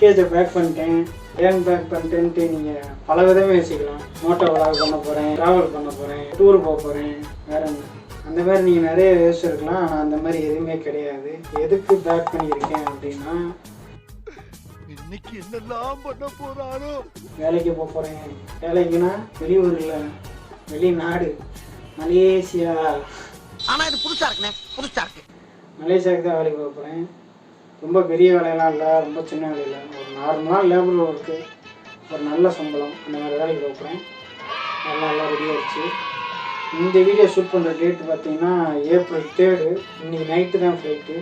லக்கேஜை back பண்ணிட்டேன். ஏன் back பண்ணிட்டேன்ட்டு நீங்கள் பல விதமே யோசிக்கலாம். மோட்டோ விளாக் பண்ண போகிறேன், ட்ராவல் பண்ண போகிறேன், டூர் போக போகிறேன், வேற என்ன அந்த மாதிரி நீங்கள் நிறைய யோசிச்சிருக்கலாம். ஆனால் அந்த மாதிரி எதுவுமே கிடையாது. எதுக்கு பேக் பண்ணியிருக்கேன் அப்படின்னா, இன்னைக்கு என்னெல்லாம் பண்ண போறாரோ. வேலைக்கு போக போகிறேன். வேலைக்குன்னா வெளியூரில், வெளிநாடு, மலேசியா. ஆனா இது புதுசா இருக்கு. மலேசியாவுக்கு தான் வேலைக்கு போக போகிறேன். ரொம்ப பெரிய வேலையெல்லாம் இல்லை, ரொம்ப சின்ன வேலையில், ஒரு நார்மலாக லேபர் ஒர்க்கு, ஒரு நல்ல சம்பளம், அந்த மாதிரி வேலைக்கு போக போகிறேன். எல்லாம் ரெடி ஆகிடுச்சு. இந்த வீடியோ ஷூட் பண்ணுற டேட்டு பார்த்தீங்கன்னா April 3. இன்றைக்கி நைட்டு தான் ஃப்ளைட்டு.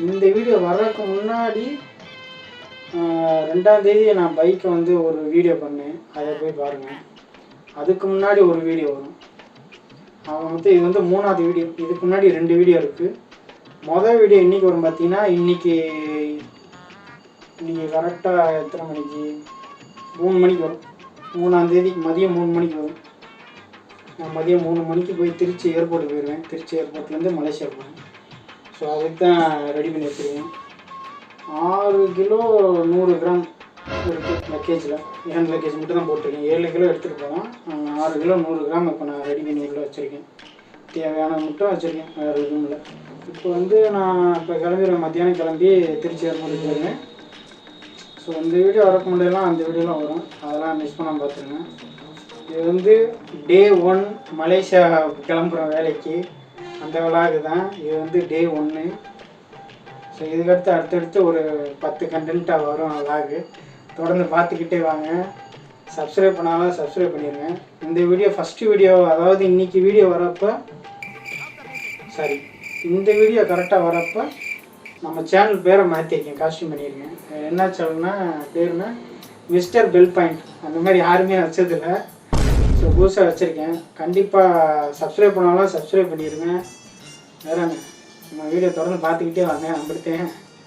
இந்த வீடியோ வர்றதுக்கு முன்னாடி 2ஆம் தேதி நான் பைக்கை வந்து ஒரு வீடியோ பண்ணேன், அதை போய் பாருங்கள். அதுக்கு முன்னாடி ஒரு வீடியோ வரும். அவன் வந்து இது வந்து 3ஆவது வீடியோ. இதுக்கு முன்னாடி 2 வீடியோ இருக்குது. மொதல் வீடியோ இன்றைக்கி வரும் பார்த்தீங்கன்னா, இன்றைக்கி கரெக்டாக எத்தனை மணிக்கு, 3 மணிக்கு வரும். 3ஆம் தேதி மதியம் 3 மணிக்கு வரும். நான் மதியம் 3 மணிக்கு போய் திருச்சி ஏர்போர்ட்டுக்கு போயிடுவேன். திருச்சி ஏர்போர்ட்லேருந்து மலேசியா போகிறேன். ஸோ அதுக்கு தான் ரெடி பண்ணி வச்சுருக்கேன். 6 கிலோ 100 கிராம் இருக்குது லக்கேஜில். என் லக்கேஜ் மட்டும் தான் போட்டிருக்கேன். 7 கிலோ எடுத்துகிட்டு போகலாம். 6 கிலோ 100 கிராம் இப்போ நான் ரெடி பண்ணி வச்சுருக்கேன். தேவையான மட்டும் வச்சுருக்கேன், வேறு எதுவும் இல்லை. இப்போ வந்து நான் இப்போ கிளம்பிடுவேன். மத்தியானம் கிளம்பி திருச்சி ஏர்போர்ட்டுக்கு போயிருவேன். ஸோ இந்த வீடியோ வரக்கு முன்னாடியெல்லாம் அந்த வீடியோலாம் வரும், அதெல்லாம் மிஸ் பண்ணாமல் பார்த்துருங்க. இது வந்து டே 1 மலேசியா கிளம்புற வேலைக்கு அந்த விளாகு தான். இது வந்து டே 1. ஸோ இதுக்கடுத்து அடுத்தடுத்து ஒரு 10 கண்டென்ட்டாக வரும் விளாகு. தொடர்ந்து பார்த்துக்கிட்டே வாங்க. சப்ஸ்கிரைப் பண்ணாலும் சப்ஸ்கிரைப் பண்ணிடுங்க. இந்த வீடியோ ஃபஸ்ட்டு வீடியோ, அதாவது இன்றைக்கி வீடியோ வரப்போ, இந்த வீடியோ கரெக்டாக வரப்போ நம்ம சேனல் பேரை மாற்றிருக்கேன், காஸ்டியூம் பண்ணியிருக்கேன். என்ன சேனல்னா பேருனா மிஸ்டர் பெல் பாயிண்ட். அந்த மாதிரி யாருமே வச்சதில்லை. ஸோ புதுசாக வச்சுருக்கேன். கண்டிப்பாக சப்ஸ்கிரைப் பண்ணாலும் சப்ஸ்கிரைப் பண்ணிடுங்க. வேறு நம்ம வீடியோ தொடர்ந்து பார்த்துக்கிட்டே வாங்க. நம்பிட்டேன்.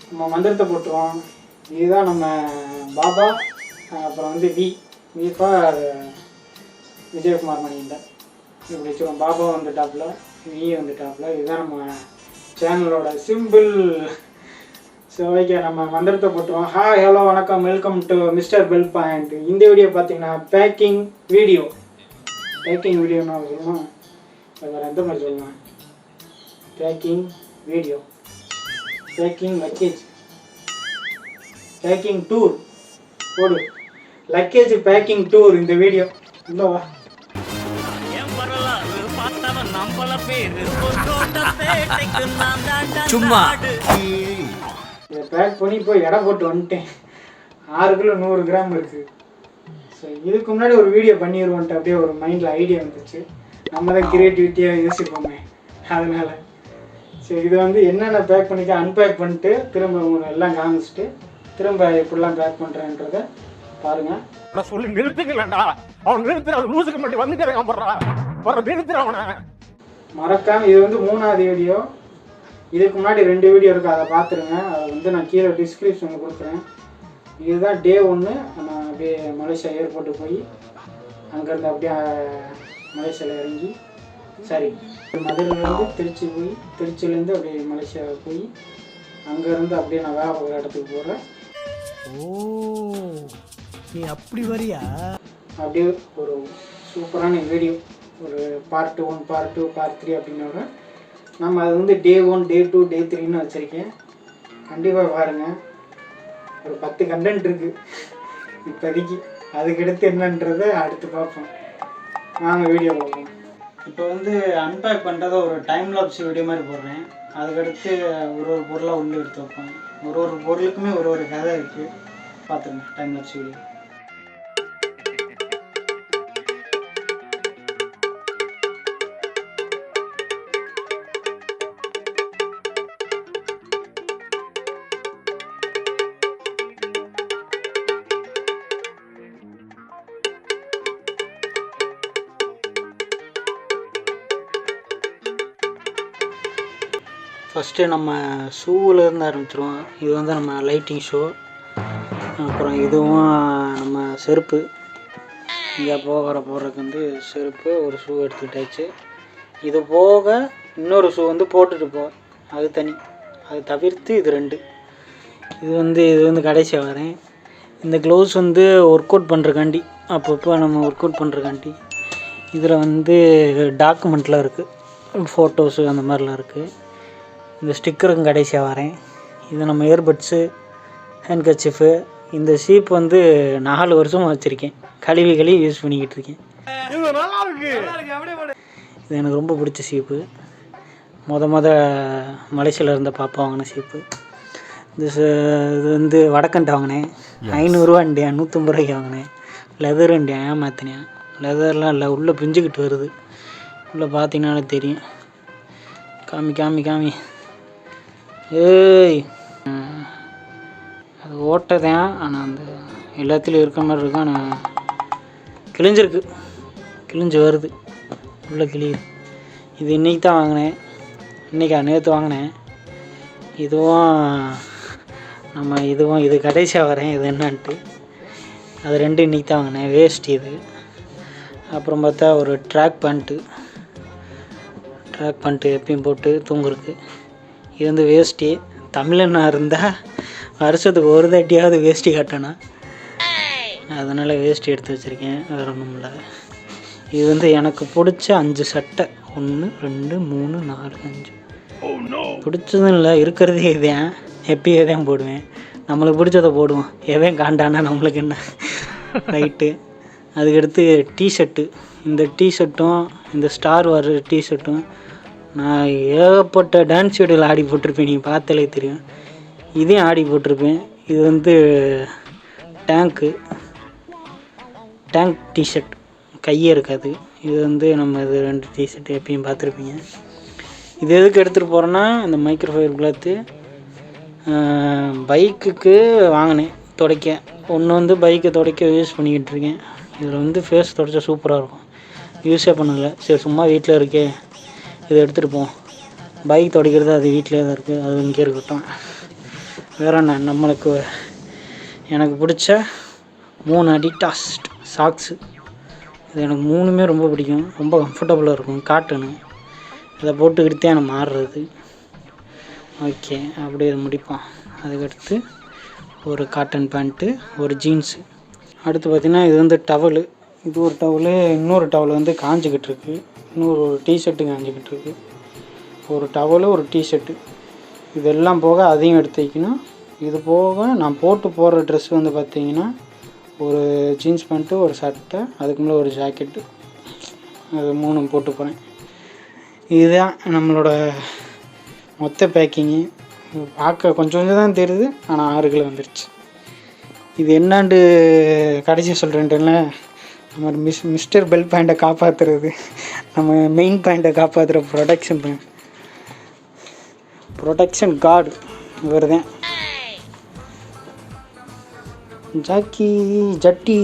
நம்ம மந்திரத்தை போட்டுருவோம். இதுதான் நம்ம பாபா. அப்புறம் வந்து வீஃபா விஜயகுமார் மணிகிட்ட இப்படி வச்சுருவோம். பாபா வந்து டாப்பில், வி வந்து டாப்பில். இதுதான் நம்ம சேனலோட சிம்பிள். ஸோ ஓகே, நம்ம மந்திரத்தை போட்டுருவோம். ஹாய், ஹலோ, வணக்கம், welcome to mister bell point. இந்த வீடியோ பார்த்தீங்கன்னா பேக்கிங் வீடியோன்னு சொல்லணும். வேறு எந்த மாதிரி சொல்லலாம்? Packing video, packing luggage, packing tour போடு. லக்கேஜ் பேக்கிங் டூர் இந்த வீடியோ. இல்லைவா சும்மா இதை பேக் பண்ணி போய் எடை போட்டு வந்துட்டேன். 6 கிலோ 100 கிராம் இருக்குது. ஸோ இதுக்கு முன்னாடி ஒரு வீடியோ பண்ணிடுவோன்ட்டு அப்படியே ஒரு மைண்டில் ஐடியா வந்துச்சு. நம்ம தான் க்ரியேட்டிவிட்டியாக யோசிப்போமே, அதனால். ஸோ இது வந்து என்னென்ன பேக் பண்ணிக்க அன்பேக் பண்ணிட்டு திரும்ப உங்களுக்கு எல்லாம் காமிச்சிட்டு திரும்ப எப்படிலாம் பேக் பண்ணுறேன்றதை பாருங்கள். சொல்லி நிறுத்துக்கலடா, அவன் நிறுத்துற லூசுக்கு மட்டும் வந்துட்டு நிறுத்துற அவனை. மறக்காமல் இது வந்து 3ஆவது வீடியோ. இதுக்கு முன்னாடி 2 வீடியோ இருக்குது, அதை பார்த்துருங்க. அதை வந்து நான் கீழே டிஸ்கிரிப்ஷனில் கொடுக்குறேன். இதுதான் டே 1. நான் அப்படியே மலேசியா ஏர்போர்ட்டு போய் அங்கேருந்து அப்படியே மலேசியாவில் இறங்கி, மதுரையிலேருந்து திருச்சி போய், திருச்சியிலேருந்து அப்படியே மலேசியா போய் அங்கேருந்து அப்படியே நான் வேலை பார்க்குற இடத்துக்கு போகிறேன். ஓ, நீ அப்படி வரியா? அப்படியே ஒரு சூப்பரான வீடியோ, ஒரு பார்ட் 1, பார்ட் 2, பார்ட் 3 அப்படின்னோட நம்ம அது வந்து டே 1, டே 2, டே 3ன்னு வச்சுருக்கேன். கண்டிப்பாக பாருங்கள். ஒரு 10 கண்டென்ட் இருக்குது இப்போதைக்கு. அதுக்கடுத்து என்னன்றதை அடுத்து பார்ப்போம். நாங்கள் வீடியோ பார்ப்போம். இப்போ வந்து அன்பேக் பண்ணுறத ஒரு டைம் லாப்ஸ் வீடியோ மாதிரி போடுறேன். அதுக்கடுத்து ஒரு பொருளாக உள்ளே எடுத்து வைப்பேன். ஒரு பொருளுக்குமே ஒரு கதை இருக்குது. பார்த்துருங்க டைம் லாப்ஸ் வீடியோ. ஃபஸ்ட்டு நம்ம ஷூவிலேருந்து ஆரம்பிச்சிருவோம். இது வந்து நம்ம லைட்டிங் ஷோ. அப்புறம் இதுவும் நம்ம செருப்பு. இங்கே போகிறதுக்கு வந்து செருப்பு ஒரு ஷூ எடுத்துக்கிட்டாச்சு. இது போக இன்னொரு ஷூ வந்து போட்டுட்டு அது தனி. அது தவிர்த்து இது 2. இது வந்து கடைசியாக வரேன். இந்த க்ளவுஸ் வந்து ஒர்க் அவுட் பண்ணுறக்காண்டி, அப்பப்போ நம்ம ஒர்க் அவுட் பண்ணுறக்காண்டி. இதில் வந்து டாக்குமெண்ட்லாம் இருக்குது, ஃபோட்டோஸு அந்த மாதிரிலாம் இருக்குது. இந்த ஸ்டிக்கருக்கும் கடைசியாக வரேன். இது நம்ம இயர்பட்ஸு, ஹேண்ட்கர்ச்சிஃபு. இந்த ஷீப் வந்து 4 வருஷமாக வச்சுருக்கேன், கழுவி யூஸ் பண்ணிக்கிட்டு இருக்கேன். இது எனக்கு ரொம்ப பிடிச்ச ஷீப்பு. மலேசியாவில் இருந்த பாப்பா வாங்கின ஷீப்பு. இது வந்து வடக்கண்டை வாங்கினேன், 500 ரூபாண்டியா, 150 ரூபாய்க்கு வாங்கினேன். லெதருண்டியா, ஏமாத்தினேன். லெதர்லாம் இல்லை, உள்ளே பிஞ்சுக்கிட்டு வருது. உள்ளே பார்த்தீங்கன்னாலே தெரியும். காமி ஏய், அது ஓட்டதான். ஆனால் அந்த எல்லாத்துலேயும் இருக்கிற மாதிரி இருக்கும். ஆனால் கிழிஞ்சு வருது, உள்ளே கிளியுது. இது இன்றைக்கி தான் வாங்கினேன். நேற்று வாங்கினேன். இது கடைசியாக வரேன். இது என்னன்ட்டு அது 2 இன்றைக்கி தான் வாங்கினேன். வேஸ்ட் இது. அப்புறம் பார்த்தா ஒரு ட்ராக் பேண்ட்டு எப்பயும் போட்டு தூங்குறதுக்கு. இது வந்து வேஷ்டி. தமிழனாக இருந்தால் வருஷத்துக்கு ஒரு தாட்டியாவது வேஷ்டி கட்டணும், அதனால் வேஷ்டி எடுத்து வச்சுருக்கேன். வேறு ஒன்றும் இல்லை. இது வந்து எனக்கு பிடிச்ச 5 சட்டை. 1 2 3 4 5 பிடிச்சதும் இல்லை, இருக்கிறதே இதுதான். எப்பயும் தான் போடுவேன். நம்மளுக்கு பிடிச்சதை போடுவோம், எவன் காண்டானா நம்மளுக்கு என்ன. ரைட்டு. அதுக்கடுத்து டிஷர்ட்டு. இந்த டிஷர்ட்டும் இந்த ஸ்டார் வர டிஷர்ட்டும் நான் ஏகப்பட்ட டான்ஸ் வீடியோவில் ஆடி போட்டிருப்பேன், நீங்கள் பார்த்தாலே தெரியும். இதையும் ஆடி போட்டிருப்பேன். இது வந்து டேங்க் டிஷர்ட், கையே இருக்காது. இது வந்து நம்ம இது 2 டிஷர்ட் எப்பயும் பார்த்துருப்பீங்க. இது எதுக்கு எடுத்துகிட்டு போகிறேன்னா, இந்த மைக்ரோஃபைபர் கிளாத்து பைக்குக்கு வாங்கினேன் துடைக்க. ஒன்று வந்து பைக்கை துடைக்க யூஸ் பண்ணிக்கிட்டு இருக்கேன். இதில் வந்து ஃபேஸ் துடைச்சா சூப்பராக இருக்கும். யூஸே பண்ணலை, சரி சும்மா வீட்டில் இருக்கே இதை எடுத்துகிட்டு போவோம். பைக் துடைக்கிறது அது வீட்டிலே தான் இருக்குது, அது இங்கே இருக்கட்டும். வேறு என்ன, நம்மளுக்கு எனக்கு பிடிச்ச 3 அடிடாஸ் சாக்ஸு. இது எனக்கு 3மே ரொம்ப பிடிக்கும், ரொம்ப கம்ஃபர்டபுளாக இருக்கும். காட்டனு இதை போட்டுக்கிட்டு தான் நம்ம ஆடுறது. ஓகே, அப்படியே இது முடிப்போம். அதுக்கடுத்து ஒரு காட்டன் பேண்ட்டு, ஒரு ஜீன்ஸு. அடுத்து பார்த்திங்கன்னா இது வந்து டவலு. இது ஒரு டவலு. இன்னொரு டவல் வந்து காஞ்சிக்கிட்டு இருக்குது. இன்னொரு டிஷர்ட்டு காஞ்சிக்கிட்டு இருக்குது. ஒரு டவலு, ஒரு டிஷர்ட்டு, இதெல்லாம் போக அதையும் எடுத்து வைக்கணும். இது போக நான் போட்டு போடுற ட்ரெஸ் வந்து பார்த்திங்கன்னா ஒரு ஜீன்ஸ் பேண்ட்டு, ஒரு சட்டை, அதுக்கு மேலே ஒரு ஜாக்கெட்டு, அது 3 போட்டு போகிறேன். இதுதான் நம்மளோட மொத்த பேக்கிங்கு. பார்க்க கொஞ்சம் தான் தெரியுது, ஆனால் 6 கிலோ வந்துடுச்சு. இது என்னாண்டு கடைசியாக சொல்கிறேன்ட்டுல, நம்ம மிஸ்டர் பெல் பாயிண்ட்டை காப்பாற்றுறது, நம்ம மெயின் பாயிண்ட்டை காப்பாற்றுற ப்ரொடெக்ஷன் கார்டு இவர் தான். ஜட்டி,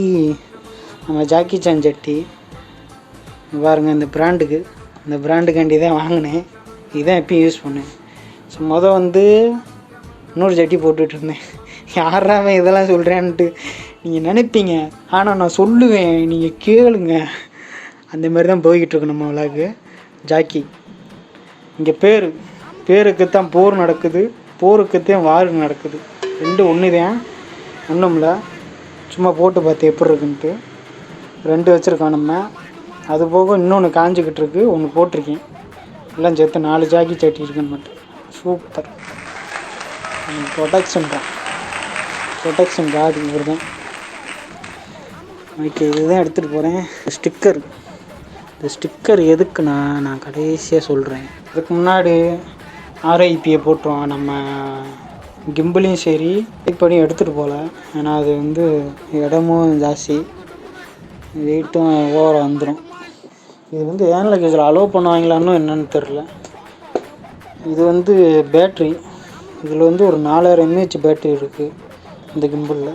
நம்ம ஜாக்கி சான் ஜட்டி பாருங்கள். இந்த பிராண்டுக்காண்டி தான் வாங்கினேன். இதுதான் எப்பயும் யூஸ் பண்ணேன். ஸோ வந்து இன்னொரு ஜட்டி போட்டுட்டு இருந்தேன். யாராவே இதெல்லாம் சொல்கிறேன்ட்டு நீங்கள் நினைப்பீங்க, ஆனால் நான் சொல்லுவேன், நீங்கள் கேளுங்க. அந்த மாதிரி தான் போய்கிட்டுருக்கு நம்ம விளாக்கு. ஜாக்கி இங்கே பேருக்குத்தான் போர் நடக்குது, போருக்குத்தான் வார் நடக்குது. 2 ஒன்று தான், ஒன்றும் இல்லை. சும்மா போட்டு பார்த்து எப்படி இருக்குன்ட்டு 2 வச்சுருக்கோம் நம்ம. அது போக இன்னொன்று காஞ்சிக்கிட்டு இருக்குது, ஒன்று போட்டிருக்கேன். எல்லாம் சேர்த்து 4 ஜாக்கி சட்டி இருக்குன்னு மட்டும். சூப்பர். ப்ரொடெக்ஷன் கார்டு இவர் தான். ஓகே, இதுதான் எடுத்துகிட்டு போகிறேன். இந்த ஸ்டிக்கர் எதுக்குன்னா, நான் கடைசியாக சொல்கிறேன். இதுக்கு முன்னாடி RIPயை போட்டுருவோம். நம்ம கிம்பிளையும் சரி இப்படியும் எடுத்துகிட்டு போகல, ஏன்னா அது வந்து இடமும் ஜாஸ்தி, வெயிட்டும் ஓவராக வந்துடும். இது வந்து ஏன் லக்கேஜில் அலோவ் பண்ணுவாங்களான்னு என்னன்னு தெரில. இது வந்து பேட்ரி. இதில் வந்து ஒரு 4000 mAh பேட்ரி இருக்குது இந்த கிம்பிளில்.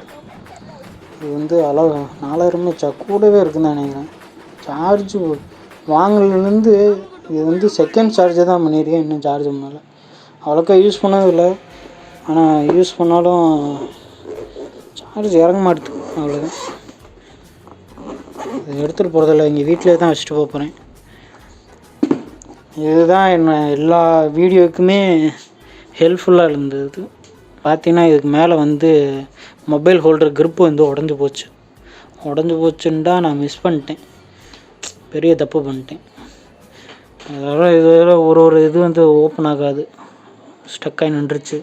இது வந்து 4000 mAh கூடவே இருக்குதுன்னு நினைக்கிறேன். சார்ஜு வாங்கலேருந்து இது வந்து செகண்ட் சார்ஜை தான் பண்ணியிருக்கேன், இன்னும் சார்ஜ் பண்ணல. அவ்வளோக்கா யூஸ் பண்ணதில்லை, ஆனால் யூஸ் பண்ணாலும் சார்ஜ் இறங்க மாட்டேது, அவ்வளோதான். இது எடுத்துகிட்டு போகிறதில்ல, இங்கே வீட்டிலே தான் வச்சுட்டு போகிறேன். இதுதான் என்ன எல்லா வீடியோக்குமே ஹெல்ப்ஃபுல்லாக இருந்தது. பார்த்தீங்கன்னா இதுக்கு மேலே வந்து மொபைல் ஹோல்டர் grip வந்து உடஞ்சி போச்சுன்னு தான் நான் மிஸ் பண்ணிட்டேன். பெரிய தப்பு பண்ணிட்டேன். அதனால் இதில் ஒரு இது வந்து ஓப்பன் ஆகாது, ஸ்டக்காகி நின்றுச்சு.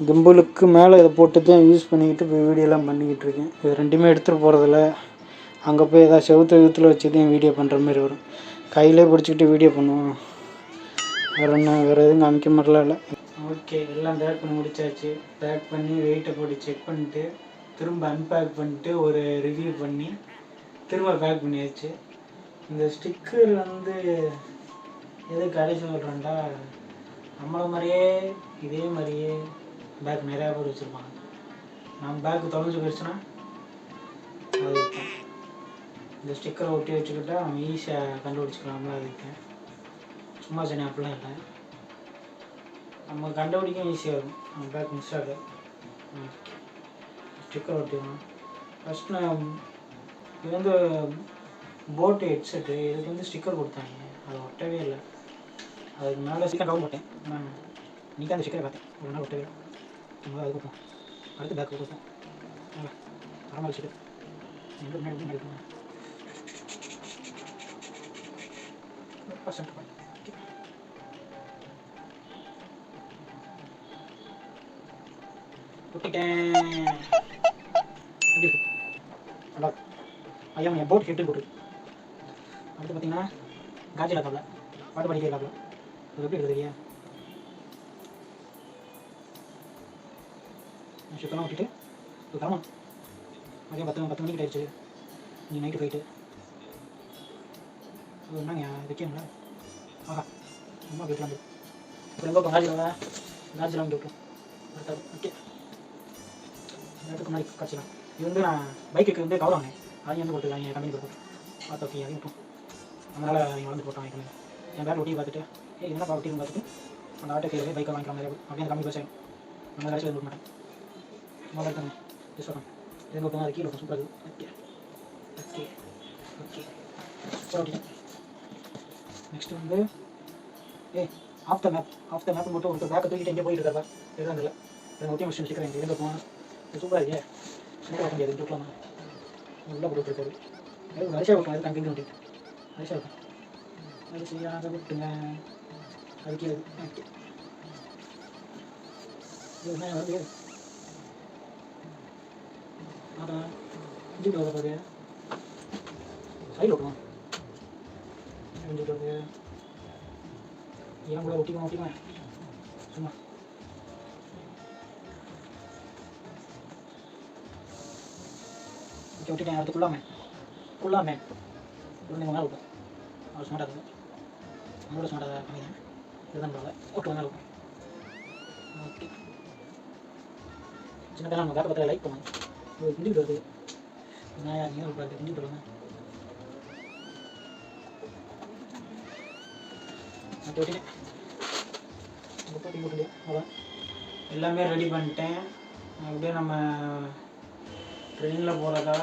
கிம்பலுக்கு மேலே இதை போட்டு தான் யூஸ் பண்ணிக்கிட்டு இப்போ வீடியோலாம் பண்ணிக்கிட்டு இருக்கேன். இது ரெண்டுமே எடுத்துகிட்டு போகிறதில்ல, அங்கே போய் ஏதாவது செவுத்துல வச்சு தான் வீடியோ பண்ணுற மாதிரி வரும். கையிலே பிடிச்சிக்கிட்டு வீடியோ பண்ணுவோம், வேறு எதுவும் காமிக்க மாதிரிலாம் இல்லை. ஓகே, எல்லாம் பேக் பண்ணி முடிச்சாச்சு. பேக் பண்ணி வெயிட்டை போட்டு செக் பண்ணிட்டு திரும்ப அன்பேக் பண்ணிட்டு ஒரு ரிவ்யூ பண்ணி திரும்ப பேக் பண்ணியாச்சு. இந்த ஸ்டிக்கர் வந்து எது கடைசி சொல்கிறேன்டா, நம்மளை மாதிரியே இதே மாதிரியே பேக் நிறையா பேர் வச்சுருப்பாங்க. நம்ம பேக்கு தொலைஞ்சு போயிடுச்சுன்னா அது இருக்கும். இந்த ஸ்டிக்கரை ஒட்டி வச்சுக்கிட்டா நம்ம ஈஸியாக கண்டுபிடிச்சிக்கலாம்ல, அதுக்கு சும்மா சொன்னேன் அப்படிலாம் இல்லை, நம்ம கண்டுபிடிக்க ஈஸியாக இருக்கும். நம்ம பேக் மிஸ் ஆகுது. ஸ்டிக்கர் ஒட்டிடணும். ஃபஸ்ட்டு நான் இது வந்து போட்டு ஹெட்செட்டு, இதுக்கு வந்து ஸ்டிக்கர் கொடுத்தாங்க, அது ஒட்டவே இல்லை. அதுக்கு மேலே ஸ்டிக்கர் கவர் போட்டேன். நான் இன்றைக்கி அந்த ஸ்டிக்கரை பார்த்தேன், ஒரு நாள் ஒட்டவே இல்லை. அது கொடுப்போம், அடுத்து பேக் கொடுப்போம். பரவாயில்ல ஸ்டிக்கர் எங்கே முன்னாடி நடக்குங்க. ஒட்டிட்டேன். நல்லா ஐயா என் போட் ஹெட்டு போட்டு. அடுத்து பார்த்தீங்கன்னா காஜி லாக்காப்ல பாட்டு படிக்கிற லாப்ல அது எப்படி இருக்குது ஐயா. சுத்தமாக விட்டுட்டு ஒரு கிளம்பணும். மதியம் 10 மணிக்கு ஆயிடுச்சு. நீ நைட்டு போயிட்டு என்னங்க வைக்கணுங்களா? ஆஹா அம்மா போயிட்டு இப்போ எங்கே காஜிலாம் விட்டு ஓகே. நேரத்துக்கு முன்னாடி காய்ச்சலாம். இது வந்து நான் பைக்குக்கு வந்து கவர் வாங்கினேன், அதையும் வந்து கொடுத்துருக்காங்க கம்பெனி கொடுத்து பார்த்து. ஓகே அதையும் விட்டோம். அதனால் அவங்க வளர்ந்து போட்டான் வாங்கிக்கணும். என் பேக் ஒட்டி பார்த்துட்டு என்ன ஒட்டின்னு பார்த்துட்டு அந்த ஆட்டோ கீழே பைக்கை வாங்கிக்கலாம் நிறைய அப்படியே அந்த கம்பெனி பஸ் ஆகும். நம்ம கடைசி வந்து மாட்டேன் நல்லா இருக்காங்க யூஸ் பண்ணேன். இது மட்டும் அது கீழே சூப்பர். ஓகே ஓகே ஓகே ஓட்டிட்டேன். நெக்ஸ்ட்டு வந்து ஆஃப் த மேப் மட்டும் ஒரு பேக்கை தூக்கிட்டு எங்கே போயிட்டு இருக்காப்பா இதுதான் இல்லை. ஒட்டி மிஷின் ஸ்டிக்கர் எங்கே எங்கே போவேன் சூப்பராக இருக்கே. சூப்பராக வைக்க முடியாது தூக்கலாமா உள்ளே போட்டுருக்காரு. வரிசையாக வைக்கலாம், அது கண்டிப்பாக விட்டு வரிசையாக இருக்கும். வரிசையாக விட்டுங்க அது கீழே. ஓகே இது என்ன வருது அதான் இஞ்சிட்டு வர பாரு சைடில் விட்டுவோம். இஞ்சிட்டு வருது ஏன் கூட ஒட்டிக்குவேன் சும்மா. ஓகே ஒட்டிட்டேன். அடுத்து குள்ளாமே குழந்தைங்க மேலே விட்டோம். அவ்வளோ ஸ்மார்ட்டாக இருக்குது, நம்மளோட ஸ்மார்ட்டாக கம்மி தான் இதுதான் பரவாயில்ல. ஓட்டு மேலே விட்டோம். ஓகே சின்ன பையன் நம்ம பேக்கை பற்றி லைக் பண்ணுவாங்க. ஒரு கிண்டிட்டு வருது நான் நீங்கள் விட்டு கிண்டிட்டு வருவாங்க. ஓகே ஓட்டிட்டேன். போட்டு அதான் எல்லாமே ரெடி பண்ணிட்டேன். அப்படியே நம்ம ட்ரெயினில் போகிறதா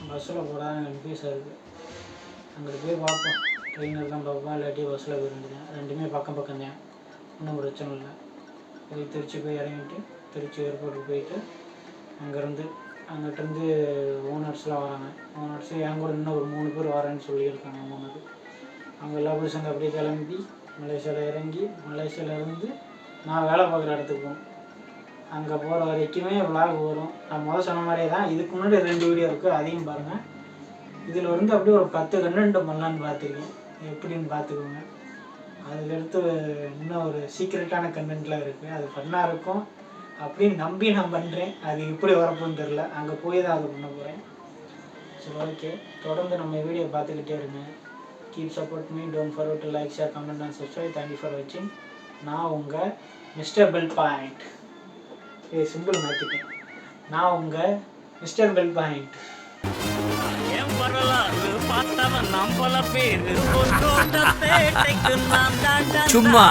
பஸ்ஸில் போகிறதா கன்ஃபியூஸாக இருக்குது. அங்கே போய் பார்ப்போம், ட்ரெயினில் தான் பார்ப்போம், இல்லாட்டி பஸ்ஸில் போய் இருந்துட்டேன். ரெண்டுமே பக்கம் தான், ஒன்றும் பிரச்சனை இல்லை. போய் திருச்சி போய் இறங்கிட்டு திருச்சி ஏர்போர்ட்டுக்கு போயிட்டு அங்கிட்டேருந்து ஓனர்ஸ்லாம் வராங்க. ஓனர்ஸு என் கூட இன்னும் ஒரு 3 பேர் வரேன்னு சொல்லியிருக்காங்க. 3 பேர் அவங்க எல்லா பசங்க அப்படியே கிளம்பி மலேசியாவில் இறங்கி மலேசியாவிலேருந்து நான் வேலை பார்க்குற இடத்துக்கு போகணும். அங்கே போகிற வரைக்குமே விலாக் வரும். நான் முதல் சொன்ன மாதிரியே தான், இதுக்கு முன்னாடி 2 வீடியோ இருக்குது, அதையும் பாருங்கள். இதில் வந்து அப்படியே ஒரு 10 கண்டென்ட் பண்ணலான்னு பார்த்துருக்கேன், எப்படின்னு பார்த்துக்கோங்க. அதுக்கடுத்து இன்னும் ஒரு சீக்ரெட்டான கண்டென்ட்லாம் இருக்குது, அது ஃபன்னாக இருக்கும் அப்படின்னு நம்பி நான் பண்ணுறேன். அது எப்படி வரப்போன்னு தெரில, அங்கே போய் தான் அதை பண்ண போகிறேன். சரி ஓகே, தொடர்ந்து நம்ம வீடியோ பார்த்துக்கிட்டே இருங்க. Keep support me, don't forget to like, share, comment and subscribe. Thank you for வாட்சிங். நான் உங்கள் மிஸ்டர் பெல் பாயிண்ட். சிம்பிள் மாற்றிட்டேன், நான் உங்கள் மிஸ்டர் பெல் பாயிண்ட். சும்மா